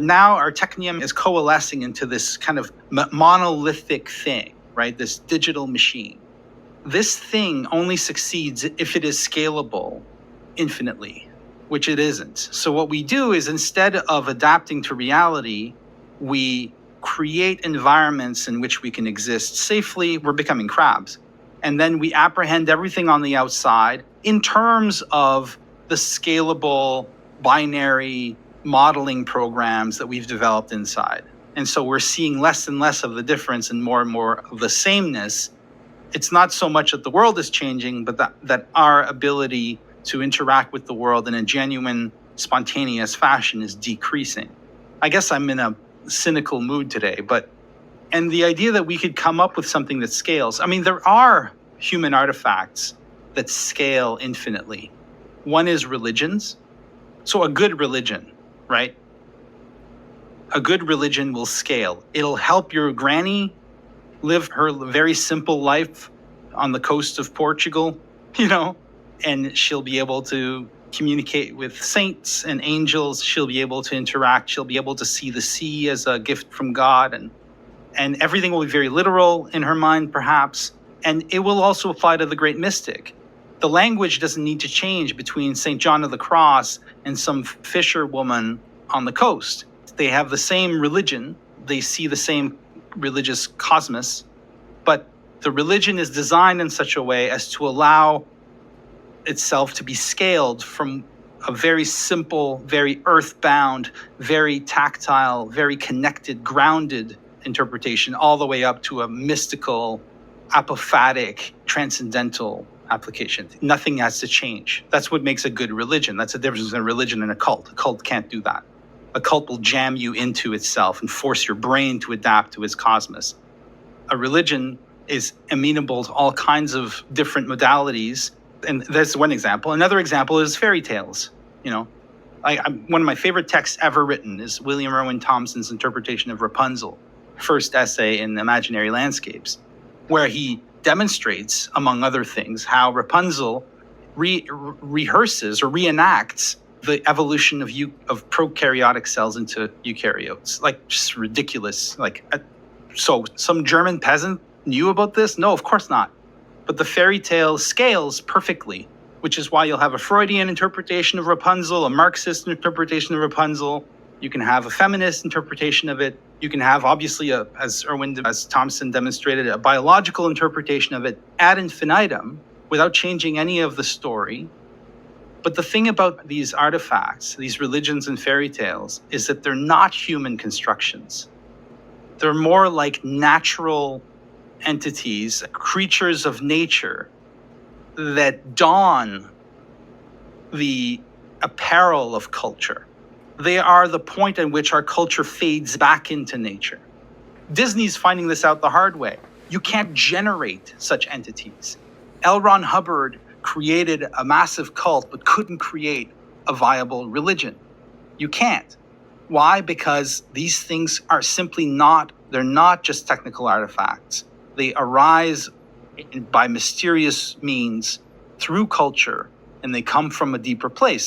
Now our technium is coalescing into this kind of monolithic thing, right? This digital machine. This thing only succeeds if it is scalable infinitely, which it isn't. So what we do is, instead of adapting to reality, we create environments in which we can exist safely. We're becoming crabs. And then we apprehend everything on the outside in terms of the scalable binary modeling programs that we've developed inside. And so we're seeing less and less of the difference and more of the sameness. It's not so much that the world is changing, but that our ability to interact with the world in a genuine, spontaneous fashion is decreasing. I guess I'm in a cynical mood today, and the idea that we could come up with something that scales. I mean, there are human artifacts that scale infinitely. One is religions. So a good religion, right? A good religion will scale. It'll help your granny live her very simple life on the coast of Portugal, and she'll be able to communicate with saints and angels. She'll be able to interact. She'll be able to see the sea as a gift from God. And everything will be very literal in her mind, perhaps. And it will also apply to the great mystic. The language doesn't need to change between St. John of the Cross and some fisher woman on the coast. They have the same religion. They see the same religious cosmos, but the religion is designed in such a way as to allow itself to be scaled from a very simple, very earthbound, very tactile, very connected, grounded interpretation, all the way up to a mystical, apophatic, transcendental application. Nothing has to change. That's what makes a good religion. That's the difference between a religion and a cult. A cult can't do that. A cult will jam you into itself and force your brain to adapt to its cosmos. A religion is amenable to all kinds of different modalities. And that's one example. Another example is fairy tales. One of my favorite texts ever written is William Irwin Thompson's interpretation of Rapunzel, first essay in Imaginary Landscapes, where he demonstrates, among other things, how Rapunzel rehearses or reenacts the evolution of prokaryotic cells into eukaryotes. Just ridiculous. So some German peasant knew about this? No, of course not. But the fairy tale scales perfectly, which is why you'll have a Freudian interpretation of Rapunzel, a Marxist interpretation of Rapunzel. You can have a feminist interpretation of it. You can have, obviously, as Thompson demonstrated, a biological interpretation of it ad infinitum without changing any of the story. But the thing about these artifacts, these religions and fairy tales, is that they're not human constructions. They're more like natural entities, creatures of nature that don the apparel of culture. They are the point at which our culture fades back into nature. Disney's finding this out the hard way. You can't generate such entities. L. Ron Hubbard created a massive cult but couldn't create a viable religion. You can't. Why? Because these things are simply they're not just technical artifacts. They arise by mysterious means through culture, and they come from a deeper place.